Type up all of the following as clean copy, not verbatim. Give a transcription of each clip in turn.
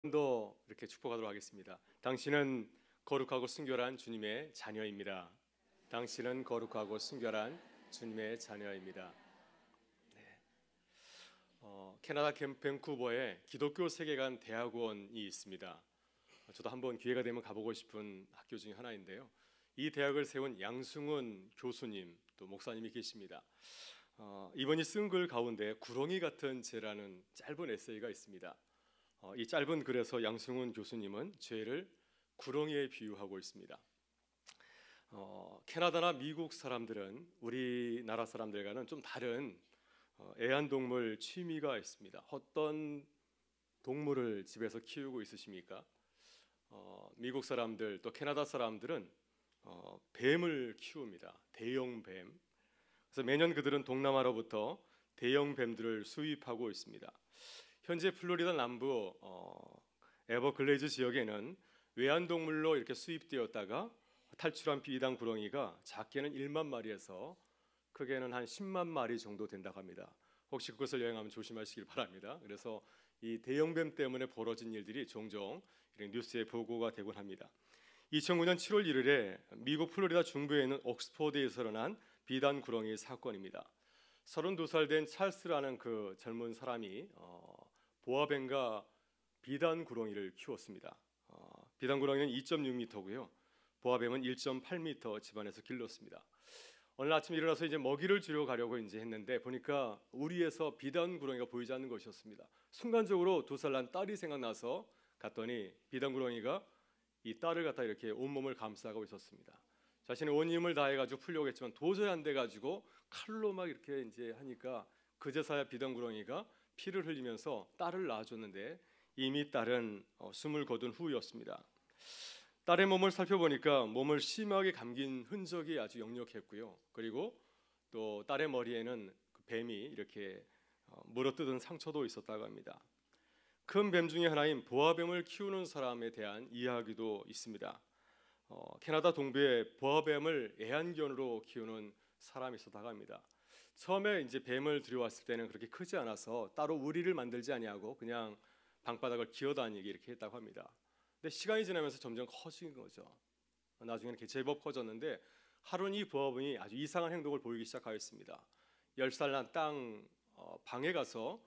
더 이렇게 축복하도록 하겠습니다. 당신은 거룩하고 순결한 주님의 자녀입니다. 당신은 거룩하고 순결한 주님의 자녀입니다. 캐나다 밴쿠버에 기독교 세계관 대학원이 있습니다. 저도 한번 기회가 되면 가보고 싶은 학교 중에 하나인데요. 이 대학을 세운 양승훈 교수님 또 목사님이 계십니다. 이번이 쓴 글 가운데 구렁이 같은 죄라는 짧은 에세이가 있습니다. 이 짧은 글에서 양승훈 교수님은 죄를 구렁이에 비유하고 있습니다. 캐나다나 미국 사람들은 우리나라 사람들과는 좀 다른 애완동물 취미가 있습니다. 어떤 동물을 집에서 키우고 있으십니까? 미국 사람들 또 캐나다 사람들은 뱀을 키웁니다. 대형 뱀. 그래서 매년 그들은 동남아로부터 대형 뱀들을 수입하고 있습니다. 현재 플로리다 남부 에버글레이즈 지역에는 외환동물로 이렇게 수입되었다가 탈출한 비단 구렁이가 작게는 1만 마리에서 크게는 한 10만 마리 정도 된다고 합니다. 혹시 그것을 여행하면 조심하시길 바랍니다. 그래서 이 대형뱀 때문에 벌어진 일들이 종종 뉴스에 보고가 되곤 합니다. 2009년 7월 1일에 미국 플로리다 중부에 있는 옥스퍼드에서 일어난 비단 구렁이 사건입니다. 32살 된 찰스라는 그 젊은 사람이 보아뱀과 비단 구렁이를 키웠습니다. 비단 구렁이는 2.6m고요. 보아뱀은 1.8m 집안에서 길렀습니다. 오늘 아침 일어나서 이제 먹이를 주러 가려고 이제 했는데 보니까 우리에서 비단 구렁이가 보이지 않는 것이었습니다. 순간적으로 2살 난 딸이 생각나서 갔더니 비단 구렁이가 이 딸을 갖다 이렇게 온몸을 감싸고 있었습니다. 자신의 온 힘을 다해 가지고 풀려고 했지만 도저히 안 돼 가지고 칼로 막 이렇게 이제 하니까 그제서야 비단 구렁이가 피를 흘리면서 딸을 낳아줬는데 이미 딸은 숨을 거둔 후였습니다. 딸의 몸을 살펴보니까 몸을 심하게 감긴 흔적이 아주 역력했고요. 그리고 또 딸의 머리에는 그 뱀이 이렇게 물어뜯은 상처도 있었다고 합니다. 큰 뱀 중에 하나인 보아뱀을 키우는 사람에 대한 이야기도 있습니다. 캐나다 동부에 보아뱀을 애완견으로 키우는 사람이 있었다고 합니다. 처음에 이제 뱀을 들여왔을 때는 그렇게 크지 않아서 따로 우리를 만들지 아니하고 그냥 방바닥을 기어다니게 이렇게 했다고 합니다. 근데 시간이 지나면서 점점 커진 거죠. 나중에는 제법 커졌는데 하루는 이 보아뱀이 아주 이상한 행동을 보이기 시작하였습니다. 10살 난 땅 방에 가서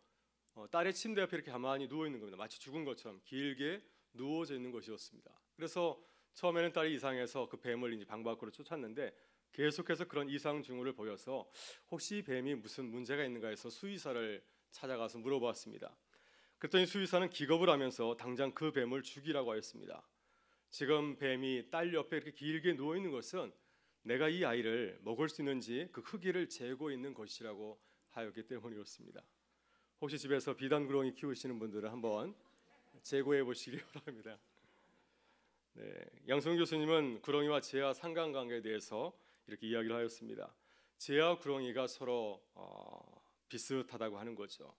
딸의 침대 옆에 이렇게 가만히 누워 있는 겁니다. 마치 죽은 것처럼 길게 누워져 있는 것이었습니다. 그래서 처음에는 딸이 이상해서 그 뱀을 이제 방 밖으로 쫓았는데 계속해서 그런 이상 징후를 보여서 혹시 뱀이 무슨 문제가 있는가 해서 수의사를 찾아가서 물어보았습니다. 그랬더니 수의사는 기겁을 하면서 당장 그 뱀을 죽이라고 하였습니다. 지금 뱀이 딸 옆에 이렇게 길게 누워 있는 것은 내가 이 아이를 먹을 수 있는지 그 크기를 재고 있는 것이라고 하였기 때문이었습니다. 혹시 집에서 비단 구렁이 키우시는 분들은 한번 재고해 보시기 바랍니다. 양승훈 교수님은 구렁이와 재와 상관관계에 대해서 이렇게 이야기를 하였습니다. 재와 구렁이가 서로 비슷하다고 하는 거죠.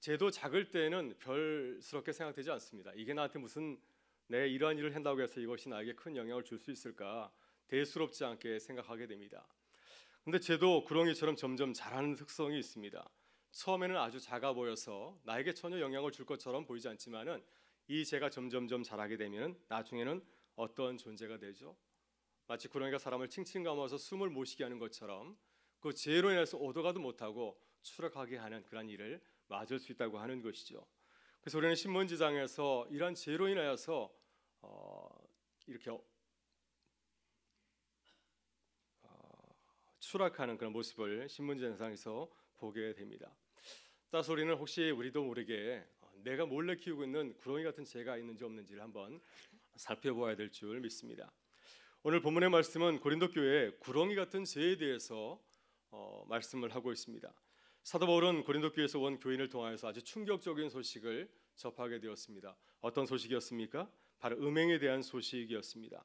재도 작을 때는 별스럽게 생각되지 않습니다. 이게 나한테 무슨 내 이러한 일을 한다고 해서 이것이 나에게 큰 영향을 줄 수 있을까 대수롭지 않게 생각하게 됩니다. 근데 재도 구렁이처럼 점점 자라는 특성이 있습니다. 처음에는 아주 작아 보여서 나에게 전혀 영향을 줄 것처럼 보이지 않지만은 이 재가 점점점 자라게 되면 나중에는 어떤 존재가 되죠? 마치 구렁이가 사람을 칭칭 감아서 숨을 못 쉬게 하는 것처럼 그 재로 인해서 오도 가도 못하고 추락하게 하는 그런 일을 맞을 수 있다고 하는 것이죠. 그래서 우리는 신문지장에서 이러한 재로 인하여서 이렇게 추락하는 그런 모습을 신문지장에서 보게 됩니다. 따라서 우리는 혹시 우리도 모르게 내가 몰래 키우고 있는 구렁이 같은 재가 있는지 없는지를 한번 살펴보아야 될 줄 믿습니다. 오늘 본문의 말씀은 고린도 교회의 구렁이 같은 죄에 대해서 말씀을 하고 있습니다. 사도 바울은 고린도 교회에서 온 교인을 통하여서 아주 충격적인 소식을 접하게 되었습니다. 어떤 소식이었습니까? 바로 음행에 대한 소식이었습니다.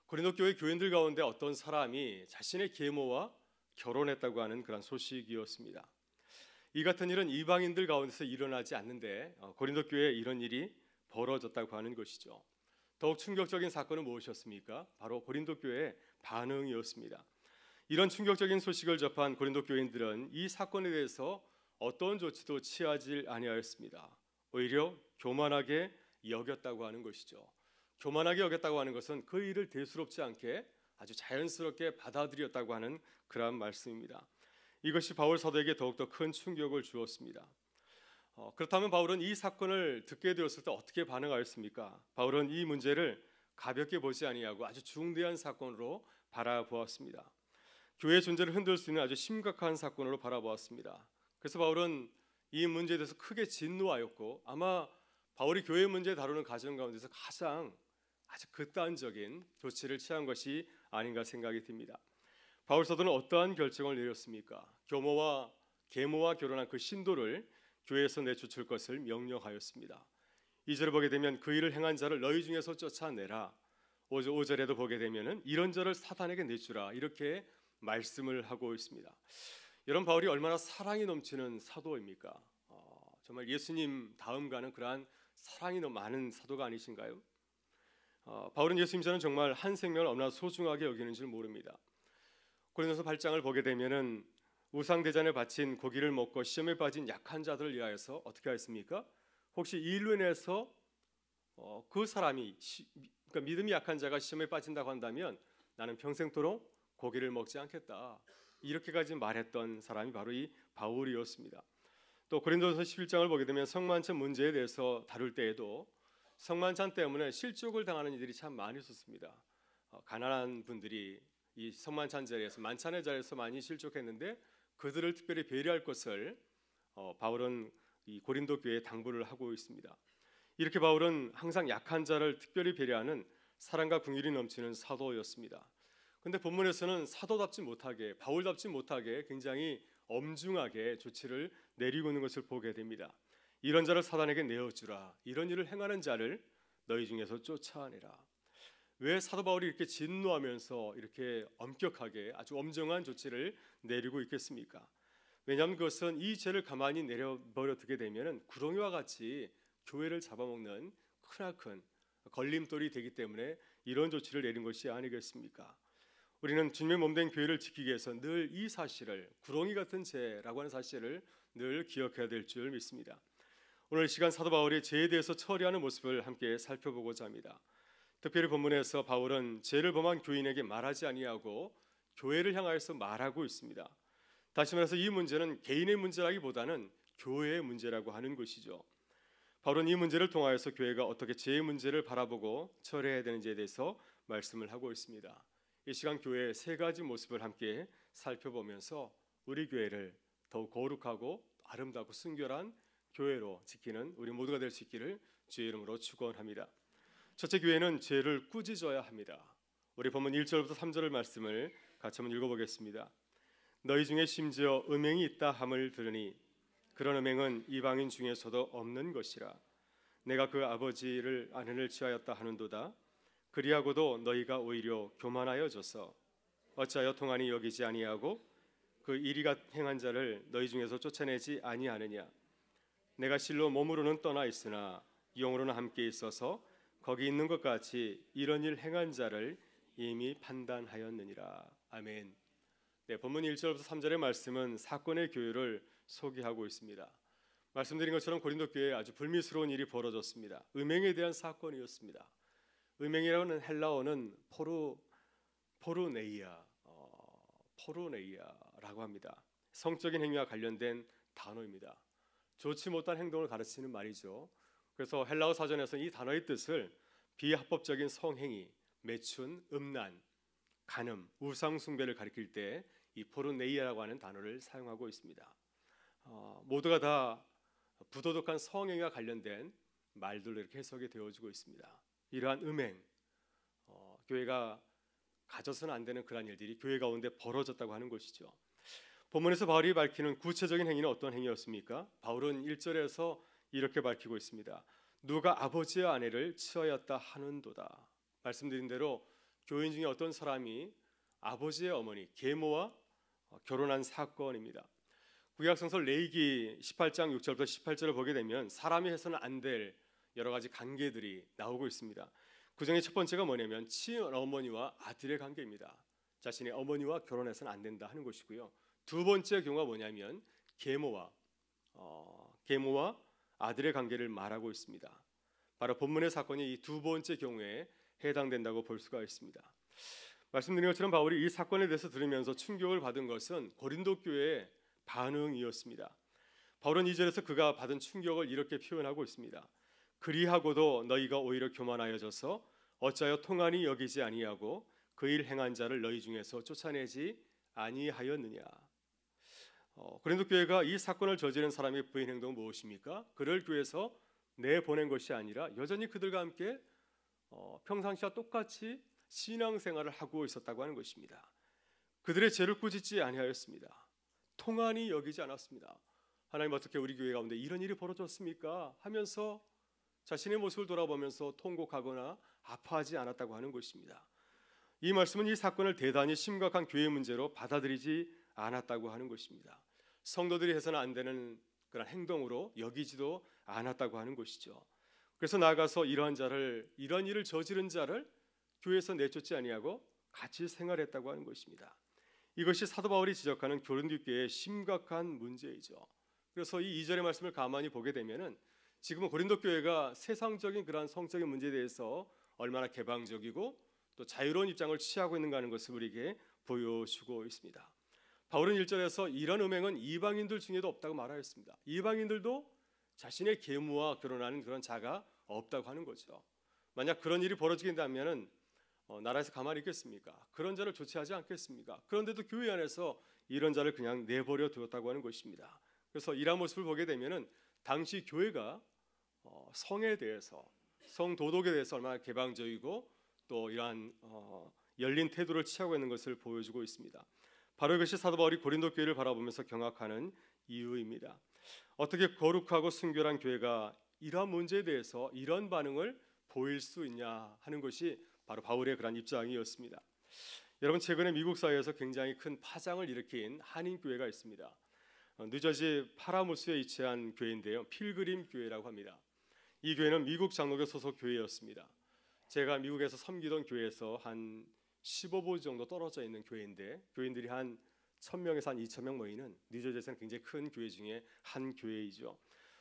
고린도 교회 교인들 가운데 어떤 사람이 자신의 계모와 결혼했다고 하는 그런 소식이었습니다. 이 같은 일은 이방인들 가운데서 일어나지 않는데 고린도 교회에 이런 일이 벌어졌다고 하는 것이죠. 더욱 충격적인 사건은 무엇이었습니까? 바로 고린도 교회의 반응이었습니다. 이런 충격적인 소식을 접한 고린도 교인들은 이 사건에 대해서 어떤 조치도 취하지 아니하였습니다. 오히려 교만하게 여겼다고 하는 것이죠. 교만하게 여겼다고 하는 것은 그 일을 대수롭지 않게 아주 자연스럽게 받아들였다고 하는 그러한 말씀입니다. 이것이 바울 사도에게 더욱더 큰 충격을 주었습니다. 그렇다면 바울은 이 사건을 듣게 되었을 때 어떻게 반응하였습니까? 바울은 이 문제를 가볍게 보지 아니하고 아주 중대한 사건으로 바라보았습니다. 교회의 존재를 흔들 수 있는 아주 심각한 사건으로 바라보았습니다. 그래서 바울은 이 문제에 대해서 크게 진노하였고, 아마 바울이 교회 문제 다루는 가정 가운데서 가장 아주 극단적인 조치를 취한 것이 아닌가 생각이 듭니다. 바울 사도는 어떠한 결정을 내렸습니까? 계모와 결혼한 그 신도를 교회에서 내쫓을 것을 명령하였습니다. 2절을 보게 되면 그 일을 행한 자를 너희 중에서 쫓아내라. 5절에도 보게 되면 이런 자를 사탄에게 내주라, 이렇게 말씀을 하고 있습니다. 여러분, 바울이 얼마나 사랑이 넘치는 사도입니까? 정말 예수님 다음 가는 그러한 사랑이 너무 많은 사도가 아니신가요? 바울은 예수님처럼 정말 한 생명을 얼마나 소중하게 여기는 줄 모릅니다. 고린도서 8장을 보게 되면은 우상 대전에 바친 고기를 먹고 시험에 빠진 약한 자들을 위하여서 어떻게 하였습니까? 혹시 이 일로 인해서 그 사람이 그러니까 믿음이 약한 자가 시험에 빠진다고 한다면 나는 평생토록 고기를 먹지 않겠다, 이렇게까지 말했던 사람이 바로 이 바울이었습니다. 또 고린도서 11장을 보게 되면 성만찬 문제에 대해서 다룰 때에도 성만찬 때문에 실족을 당하는 이들이 참 많이 있었습니다. 가난한 분들이 이 성만찬 자리에서, 만찬의 자리에서 많이 실족했는데 그들을 특별히 배려할 것을 바울은 이 고린도 교회에 당부를 하고 있습니다. 이렇게 바울은 항상 약한 자를 특별히 배려하는 사랑과 긍휼이 넘치는 사도였습니다. 그런데 본문에서는 사도답지 못하게, 바울답지 못하게 굉장히 엄중하게 조치를 내리고 있는 것을 보게 됩니다. 이런 자를 사단에게 내어주라, 이런 일을 행하는 자를 너희 중에서 쫓아내라. 왜 사도 바울이 이렇게 진노하면서 이렇게 엄격하게 아주 엄정한 조치를 내리고 있겠습니까? 왜냐하면 그것은 이 죄를 가만히 내려버려 두게 되면 구덩이와 같이 교회를 잡아먹는 크나큰 걸림돌이 되기 때문에 이런 조치를 내린 것이 아니겠습니까? 우리는 주님의 몸된 교회를 지키기 위해서 늘 이 사실을, 구덩이 같은 죄라고 하는 사실을 늘 기억해야 될 줄 믿습니다. 오늘 이 시간 사도 바울이 죄에 대해서 처리하는 모습을 함께 살펴보고자 합니다. 특별히 본문에서 바울은 죄를 범한 교인에게 말하지 아니하고 교회를 향하여서 말하고 있습니다. 다시 말해서 이 문제는 개인의 문제라기보다는 교회의 문제라고 하는 것이죠. 바울은 이 문제를 통하여서 교회가 어떻게 죄의 문제를 바라보고 처리해야 되는지에 대해서 말씀을 하고 있습니다. 이 시간 교회의 세 가지 모습을 함께 살펴보면서 우리 교회를 더욱 거룩하고 아름답고 순결한 교회로 지키는 우리 모두가 될 수 있기를 주의 이름으로 축원합니다. 첫째, 교회는 죄를 꾸짖어야 합니다. 우리 본문 1절부터 3절의 말씀을 같이 한번 읽어보겠습니다. 너희 중에 심지어 음행이 있다 함을 들으니 그런 음행은 이방인 중에서도 없는 것이라. 내가 그 아버지를 아내를 취하였다 하는도다. 그리하고도 너희가 오히려 교만하여져서 어찌하여 통하니 여기지 아니하고 그 이리가 행한 자를 너희 중에서 쫓아내지 아니하느냐. 내가 실로 몸으로는 떠나 있으나 영으로는 함께 있어서 거기 있는 것 같이 이런 일 행한 자를 이미 판단하였느니라. 아멘. 네, 본문 1절부터 3절의 말씀은 사건의 교회를 소개하고 있습니다. 말씀드린 것처럼 고린도 교회에 아주 불미스러운 일이 벌어졌습니다. 음행에 대한 사건이었습니다. 음행이라는 헬라어는 포르네이아라고 합니다. 성적인 행위와 관련된 단어입니다. 좋지 못한 행동을 가르치는 말이죠. 그래서 헬라어 사전에서 이 단어의 뜻을 비합법적인 성행위, 매춘, 음란, 간음, 우상 숭배를 가리킬 때 이 포르네이아라고 하는 단어를 사용하고 있습니다. 모두가 다 부도덕한 성행위와 관련된 말들로 이렇게 해석이 되어지고 있습니다. 이러한 음행, 교회가 가져서는 안 되는 그러한 일들이 교회 가운데 벌어졌다고 하는 것이죠. 본문에서 바울이 밝히는 구체적인 행위는 어떤 행위였습니까? 바울은 1절에서 이렇게 밝히고 있습니다. 누가 아버지의 아내를 취하였다 하는도다. 말씀드린 대로 교인 중에 어떤 사람이 아버지의 어머니 계모와 결혼한 사건입니다. 구약성서 레위기 18장 6절부터 18절을 보게 되면 사람이 해서는 안 될 여러 가지 관계들이 나오고 있습니다. 그 중에 첫 번째가 뭐냐면 친어머니와 아들의 관계입니다. 자신의 어머니와 결혼해서는 안 된다 하는 것이고요. 두 번째 경우가 뭐냐면 계모와 아들의 관계를 말하고 있습니다. 바로 본문의 사건이 이 두 번째 경우에 해당된다고 볼 수가 있습니다. 말씀드린 것처럼 바울이 이 사건에 대해서 들으면서 충격을 받은 것은 고린도 교회의 반응이었습니다. 바울은 2절에서 그가 받은 충격을 이렇게 표현하고 있습니다. 그리하고도 너희가 오히려 교만하여져서 어찌하여 통한이 여기지 아니하고 그 일 행한 자를 너희 중에서 쫓아내지 아니하였느냐. 고린도 교회가 이 사건을 저지른 사람의 부인 행동은 무엇입니까? 그를 교회에서 내보낸 것이 아니라 여전히 그들과 함께 평상시와 똑같이 신앙생활을 하고 있었다고 하는 것입니다. 그들의 죄를 꾸짖지 아니하였습니다. 통한이 여기지 않았습니다. 하나님 어떻게 우리 교회 가운데 이런 일이 벌어졌습니까? 하면서 자신의 모습을 돌아보면서 통곡하거나 아파하지 않았다고 하는 것입니다. 이 말씀은 이 사건을 대단히 심각한 교회 문제로 받아들이지 않았다고 하는 것입니다. 성도들이 해서는 안 되는 그런 행동으로 여기지도 않았다고 하는 것이죠. 그래서 나아가서 이런 일을 저지른 자를 교회에서 내쫓지 아니하고 같이 생활했다고 하는 것입니다. 이것이 사도 바울이 지적하는 고린도 교회의 심각한 문제이죠. 그래서 이 2절의 말씀을 가만히 보게 되면은 지금 고린도 교회가 세상적인 그러한 성적인 문제에 대해서 얼마나 개방적이고 또 자유로운 입장을 취하고 있는가 하는 것을 우리에게 보여주고 있습니다. 바울은 1절에서 이런 음행은 이방인들 중에도 없다고 말하였습니다. 이방인들도 자신의 계무와 결혼하는 그런 자가 없다고 하는 거죠. 만약 그런 일이 벌어지긴다면은 나라에서 가만히 있겠습니까? 그런 자를 조치하지 않겠습니까? 그런데도 교회 안에서 이런 자를 그냥 내버려 두었다고 하는 것입니다. 그래서 이러한 모습을 보게 되면은 당시 교회가 성에 대해서, 성도덕에 대해서 얼마나 개방적이고 또 이러한 열린 태도를 취하고 있는 것을 보여주고 있습니다. 바로 이것이 사도 바울이 고린도 교회를 바라보면서 경악하는 이유입니다. 어떻게 거룩하고 순결한 교회가 이러한 문제에 대해서 이런 반응을 보일 수 있냐 하는 것이 바로 바울의 그런 입장이었습니다. 여러분, 최근에 미국 사회에서 굉장히 큰 파장을 일으킨 한인 교회가 있습니다. 뉴저지 파라무스에 위치한 교회인데요, 필그림 교회라고 합니다. 이 교회는 미국 장로교 소속 교회였습니다. 제가 미국에서 섬기던 교회에서 한 15부 정도 떨어져 있는 교회인데 교인들이 한 1000명에서 한 2000명 모이는 뉴저지에서는 굉장히 큰 교회 중에 한 교회이죠.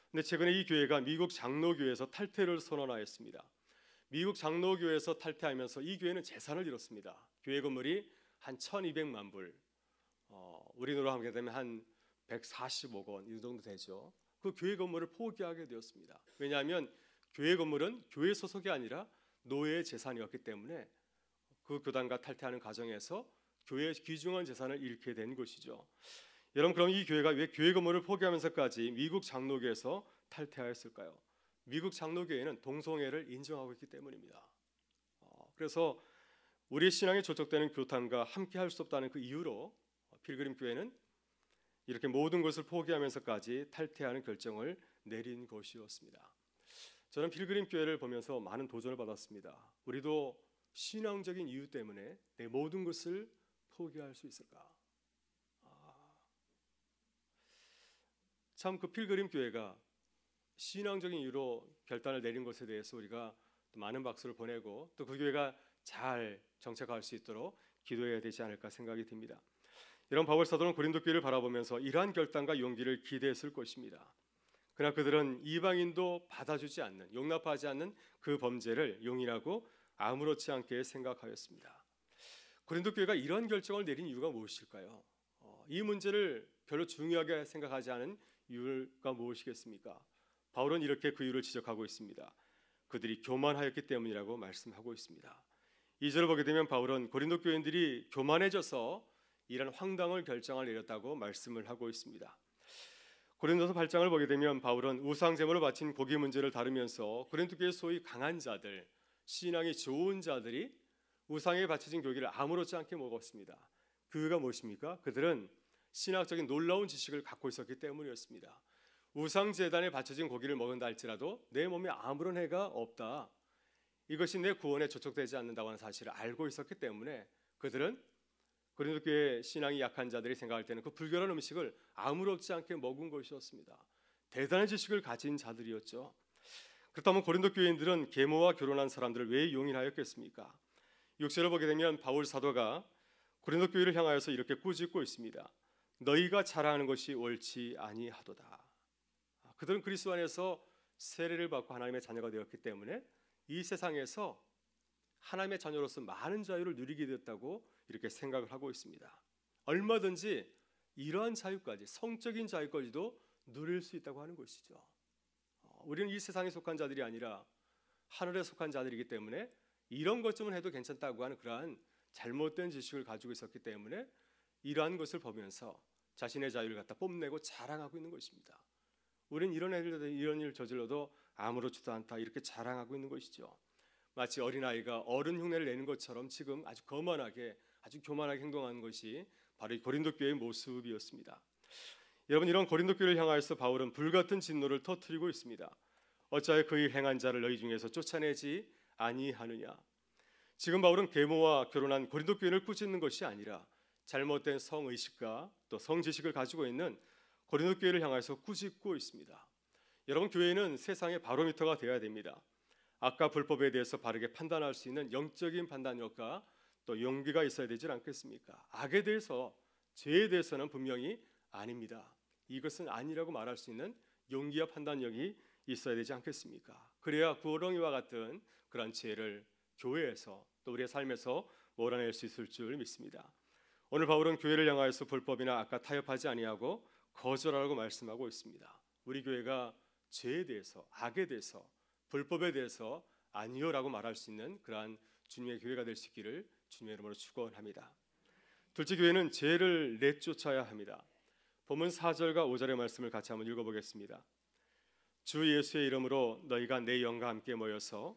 근데 최근에 이 교회가 미국 장로교에서 탈퇴를 선언하였습니다. 미국 장로교에서 탈퇴하면서 이 교회는 재산을 잃었습니다. 교회 건물이 한 1200만 불, 우리 돈으로 하게 되면 한 140억 원 이 정도 되죠. 그 교회 건물을 포기하게 되었습니다. 왜냐하면 교회 건물은 교회 소속이 아니라 노예의 재산이었기 때문에 그 교단과 탈퇴하는 과정에서 교회의 귀중한 재산을 잃게 된 것이죠. 여러분, 그럼 이 교회가 왜 교회 건물을 포기하면서까지 미국 장로교에서 탈퇴하였을까요? 미국 장로교회는 동성애를 인정하고 있기 때문입니다. 그래서 우리의 신앙에 저촉되는 교탄과 함께 할 수 없다는 그 이유로 필그림 교회는 이렇게 모든 것을 포기하면서까지 탈퇴하는 결정을 내린 것이었습니다. 저는 필그림 교회를 보면서 많은 도전을 받았습니다. 우리도 신앙적인 이유 때문에 내 모든 것을 포기할 수 있을까? 참 그 필그림 교회가 신앙적인 이유로 결단을 내린 것에 대해서 우리가 또 많은 박수를 보내고 또 그 교회가 잘 정착할 수 있도록 기도해야 되지 않을까 생각이 듭니다. 이런 바울 사도는 고린도 교회를 바라보면서 이러한 결단과 용기를 기대했을 것입니다. 그러나 그들은 이방인도 받아주지 않는, 용납하지 않는 그 범죄를 용인하고 아무렇지 않게 생각하였습니다. 고린도 교회가 이런 결정을 내린 이유가 무엇일까요? 이 문제를 별로 중요하게 생각하지 않은 이유가 무엇이겠습니까? 바울은 이렇게 그 이유를 지적하고 있습니다. 그들이 교만하였기 때문이라고 말씀하고 있습니다. 2절을 보게 되면 바울은 고린도 교인들이 교만해져서 이런 황당한 결정을 내렸다고 말씀을 하고 있습니다. 고린도서 8장을 보게 되면 바울은 우상 제물을 바친 고기 문제를 다루면서 고린도 교회 소위 강한 자들, 신앙이 좋은 자들이 우상에 바쳐진 고기를 아무렇지 않게 먹었습니다. 그 이유가 무엇입니까? 그들은 신학적인 놀라운 지식을 갖고 있었기 때문이었습니다. 우상 제단에 바쳐진 고기를 먹은다 할지라도 내 몸에 아무런 해가 없다, 이것이 내 구원에 저촉되지 않는다고 하는 사실을 알고 있었기 때문에 그들은 고린도 교회 신앙이 약한 자들이 생각할 때는 그 불결한 음식을 아무렇지 않게 먹은 것이었습니다. 대단한 지식을 가진 자들이었죠. 그렇다면 고린도 교인들은 계모와 결혼한 사람들을 왜 용인하였겠습니까? 6절을 보게 되면 바울 사도가 고린도 교회를 향하여서 이렇게 꾸짖고 있습니다. 너희가 자랑하는 것이 옳지 아니하도다. 그들은 그리스도 안에서 세례를 받고 하나님의 자녀가 되었기 때문에 이 세상에서 하나님의 자녀로서 많은 자유를 누리게 됐다고 이렇게 생각을 하고 있습니다. 얼마든지 이러한 자유까지, 성적인 자유까지도 누릴 수 있다고 하는 것이죠. 우리는 이 세상에 속한 자들이 아니라 하늘에 속한 자들이기 때문에 이런 것쯤은 해도 괜찮다고 하는 그러한 잘못된 지식을 가지고 있었기 때문에 이러한 것을 보면서 자신의 자유를 갖다 뽐내고 자랑하고 있는 것입니다. 우리는 이런 일을 저질러도 아무렇지도 않다 이렇게 자랑하고 있는 것이죠. 마치 어린아이가 어른 흉내를 내는 것처럼 지금 아주 거만하게, 아주 교만하게 행동하는 것이 바로 이 고린도 교회의 모습이었습니다. 여러분, 이런 고린도 교회를 향하여서 바울은 불같은 진노를 터뜨리고 있습니다. 어찌하여 그의 행한 자를 너희 중에서 쫓아내지 아니하느냐. 지금 바울은 계모와 결혼한 고린도 교회를 꾸짖는 것이 아니라 잘못된 성의식과 또 성지식을 가지고 있는 고린도 교회를 향해서 꾸짖고 있습니다. 여러분, 교회는 세상의 바로미터가 되어야 됩니다. 악과 불법에 대해서 바르게 판단할 수 있는 영적인 판단력과 또 용기가 있어야 되지 않겠습니까? 악에 대해서, 죄에 대해서는 분명히 아닙니다. 이것은 아니라고 말할 수 있는 용기와 판단력이 있어야 되지 않겠습니까? 그래야 구렁이와 같은 그런 죄를 교회에서 또 우리의 삶에서 몰아낼 수 있을 줄 믿습니다. 오늘 바울은 교회를 향하여서 불법이나 악과 타협하지 아니하고 거절하라고 말씀하고 있습니다. 우리 교회가 죄에 대해서, 악에 대해서, 불법에 대해서 아니요라고 말할 수 있는 그러한 주님의 교회가 될 수 있기를 주님의 이름으로 축원합니다. 둘째, 교회는 죄를 내쫓아야 합니다. 본문 4절과 5절의 말씀을 같이 한번 읽어보겠습니다. 주 예수의 이름으로 너희가 내 영과 함께 모여서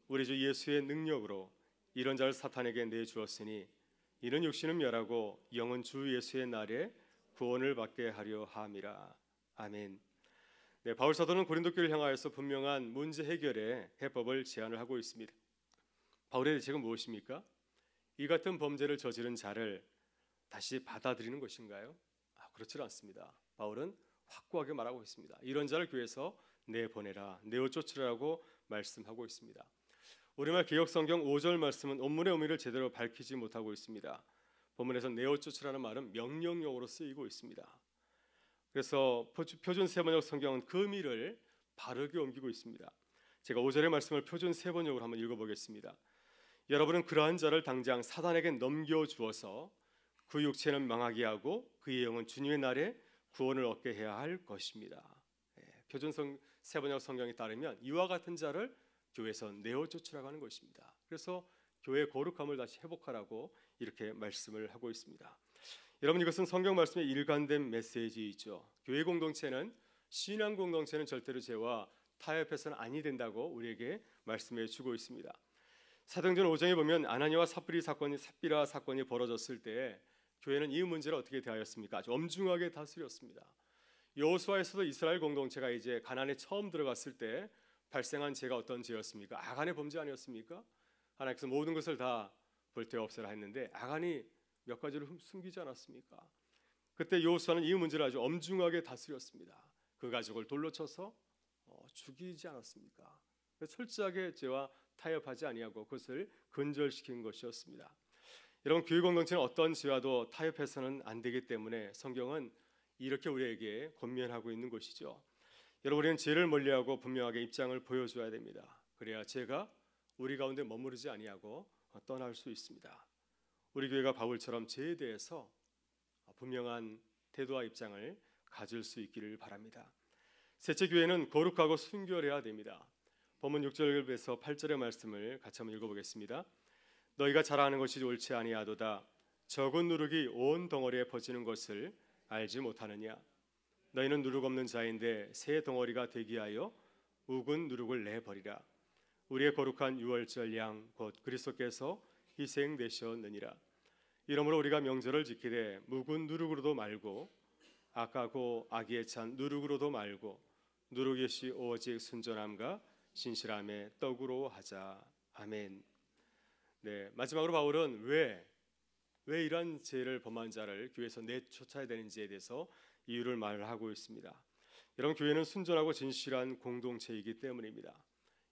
우리 주 예수의 능력으로 이런 자를 사탄에게 내주었으니 이는 육신은 멸하고 영은 주 예수의 날에 구원을 받게 하려 함이라. 아멘. 네, 바울 사도는 고린도 교회를 향하여서 분명한 문제 해결의 해법을 제안을 하고 있습니다. 바울의 대책은 무엇입니까? 이 같은 범죄를 저지른 자를 다시 받아들이는 것인가요? 그렇지 않습니다. 바울은 확고하게 말하고 있습니다. 이런 자를 교회에서 내보내라, 내어쫓으라고 말씀하고 있습니다. 우리말 개역성경 5절 말씀은 원문의 의미를 제대로 밝히지 못하고 있습니다. 본문에서 내어쫓으라는 말은 명령형으로 쓰이고 있습니다. 그래서 표준 세번역 성경은 그 의미를 바르게 옮기고 있습니다. 제가 5절의 말씀을 표준 세번역으로 한번 읽어보겠습니다. 여러분은 그러한 자를 당장 사단에게 넘겨주어서 그 육체는 망하게 하고 그의 영은 주님의 날에 구원을 얻게 해야 할 것입니다. 표준 세번역 성경에 따르면 이와 같은 자를 교회에서 내어쫓으라고 하는 것입니다. 그래서 교회의 거룩함을 다시 회복하라고 이렇게 말씀을 하고 있습니다. 여러분, 이것은 성경 말씀의 일관된 메시지이죠. 교회 공동체는, 신앙 공동체는 절대로 죄와 타협해서는 아니 된다고 우리에게 말씀해 주고 있습니다. 사도행전 5장에 보면 아나니아와 삽비라 사건이 벌어졌을 때 교회는 이 문제를 어떻게 대하였습니까? 아주 엄중하게 다스렸습니다. 여호수아에서도 이스라엘 공동체가 이제 가나안에 처음 들어갔을 때 발생한 죄가 어떤 죄였습니까? 아간의 범죄 아니었습니까? 하나님께서 모든 것을 다 불태워 없애라 했는데 아간이 몇 가지를 숨기지 않았습니까? 그때 여호수아는 이 문제를 아주 엄중하게 다스렸습니다. 그 가족을 돌로 쳐서 죽이지 않았습니까? 철저하게 죄와 타협하지 아니하고 그것을 근절시킨 것이었습니다. 여러분, 교회 공동체는 어떤 죄와도 타협해서는 안 되기 때문에 성경은 이렇게 우리에게 권면하고 있는 것이죠. 여러분, 우리는 죄를 멀리하고 분명하게 입장을 보여줘야 됩니다. 그래야 죄가 우리 가운데 머무르지 아니하고 떠날 수 있습니다. 우리 교회가 바울처럼 죄에 대해서 분명한 태도와 입장을 가질 수 있기를 바랍니다. 셋째, 교회는 거룩하고 순결해야 됩니다. 본문 6절에서 8절의 말씀을 같이 한번 읽어보겠습니다. 너희가 잘하는 것이 옳지 아니하도다. 적은 누룩이 온 덩어리에 퍼지는 것을 알지 못하느냐. 너희는 누룩 없는 자인데 새 덩어리가 되기 위하여 묵은 누룩을 내버리라. 우리의 거룩한 유월절 양 곧 그리스도께서 희생되셨느니라. 이러므로 우리가 명절을 지키되 묵은 누룩으로도 말고 악하고 악의에 찬 누룩으로도 말고 누룩이시 오직 순전함과 신실함의 떡으로 하자. 아멘. 네, 마지막으로 바울은 왜 이러한 죄를 범한 자를 교회에서 내쫓아야 되는지에 대해서 이유를 말하고 있습니다. 여러분, 교회는 순전하고 진실한 공동체이기 때문입니다.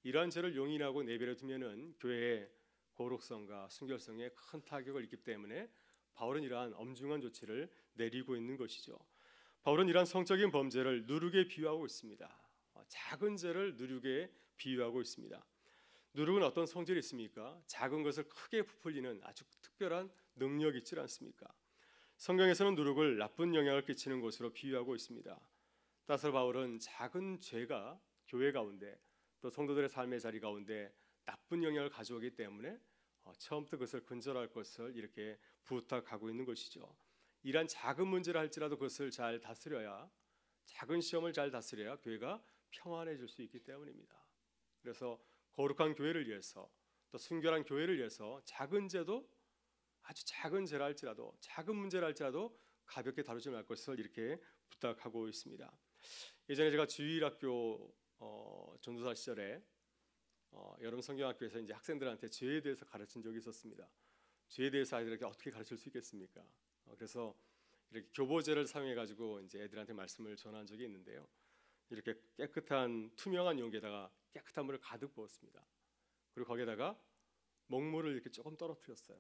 이러한 죄를 용인하고 내버려 두면은 교회의 거룩성과 순결성에 큰 타격을 입기 때문에 바울은 이러한 엄중한 조치를 내리고 있는 것이죠. 바울은 이러한 성적인 범죄를 누룩에 비유하고 있습니다. 작은 죄를 누룩에 비유하고 있습니다. 누룩은 어떤 성질이 있습니까? 작은 것을 크게 부풀리는 아주 특별한 능력이 있지 않습니까? 성경에서는 누룩을 나쁜 영향을 끼치는 것으로 비유하고 있습니다. 따라서 바울은 작은 죄가 교회 가운데 또 성도들의 삶의 자리 가운데 나쁜 영향을 가져오기 때문에 처음부터 그것을 근절할 것을 이렇게 부탁하고 있는 것이죠. 이러한 작은 문제를 할지라도 그것을 잘 다스려야, 작은 시험을 잘 다스려야 교회가 평안해질 수 있기 때문입니다. 그래서 거룩한 교회를 위해서 또 순결한 교회를 위해서 작은 죄도, 아주 작은 죄라 할지라도, 작은 문제라 할지라도 가볍게 다루지 말 것을 이렇게 부탁하고 있습니다. 예전에 제가 주일학교 전도사 시절에 여름 성경학교에서 이제 학생들한테 죄에 대해서 가르친 적이 있었습니다. 죄에 대해서 아이들에게 어떻게 가르칠 수 있겠습니까? 그래서 이렇게 교보제를 사용해 가지고 이제 애들한테 말씀을 전한 적이 있는데요. 이렇게 깨끗한 투명한 용기에다가 깨끗한 물을 가득 부었습니다. 그리고 거기에다가 먹물을 이렇게 조금 떨어뜨렸어요.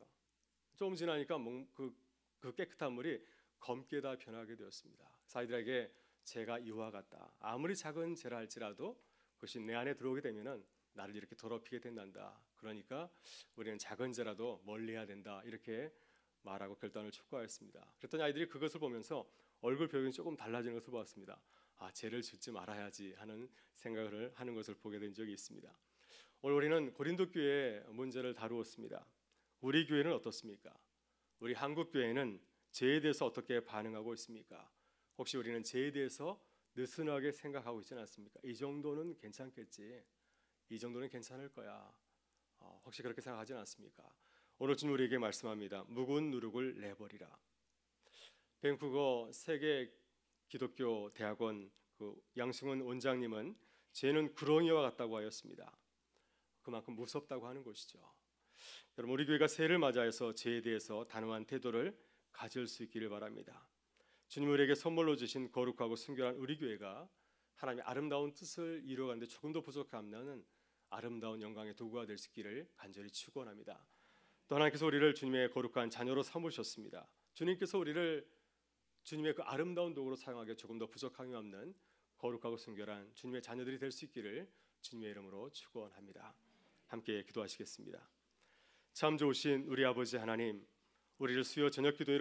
조금 지나니까 그 깨끗한 물이 검게 다 변하게 되었습니다. 그래서 아이들에게 죄가 이와 같다. 아무리 작은 죄라 할지라도 그것이 내 안에 들어오게 되면은 나를 이렇게 더럽히게 된단다. 그러니까 우리는 작은 죄라도 멀리해야 된다. 이렇게 말하고 결단을 촉구하였습니다. 그랬더니 아이들이 그것을 보면서 얼굴 표정이 조금 달라지는 것을 보았습니다. 죄를 짓지 말아야지 하는 생각을 하는 것을 보게 된 적이 있습니다. 오늘 우리는 고린도 교회의 문제를 다루었습니다. 우리 교회는 어떻습니까? 우리 한국 교회는 죄에 대해서 어떻게 반응하고 있습니까? 혹시 우리는 죄에 대해서 느슨하게 생각하고 있지는 않습니까? 이 정도는 괜찮겠지. 이 정도는 괜찮을 거야. 혹시 그렇게 생각하지는 않습니까? 오늘 주님 우리에게 말씀합니다. 묵은 누룩을 내버리라. 밴쿠버 세계 기독교 대학원 양승훈 원장님은 죄는 구렁이와 같다고 하였습니다. 그만큼 무섭다고 하는 것이죠. 여러분, 우리 교회가 새해를 맞이해서 죄에 대해서 단호한 태도를 가질 수 있기를 바랍니다. 주님 우리에게 선물로 주신 거룩하고 순결한 우리 교회가 하나님의 아름다운 뜻을 이루어가는데 조금 더 부족하면 아름다운 영광의 도구가 될 수 있기를 간절히 축원합니다. 또 하나님께서 우리를 주님의 거룩한 자녀로 삼으셨습니다. 주님께서 우리를 주님의 그 아름다운 도구로 사용하기에 조금 더 부족함이 없는 거룩하고 순결한 주님의 자녀들이 될 수 있기를 주님의 이름으로 축원합니다. 함께 기도하시겠습니다. 참 좋으신 우리 아버지 하나님, 우리를 수요 저녁 기도회로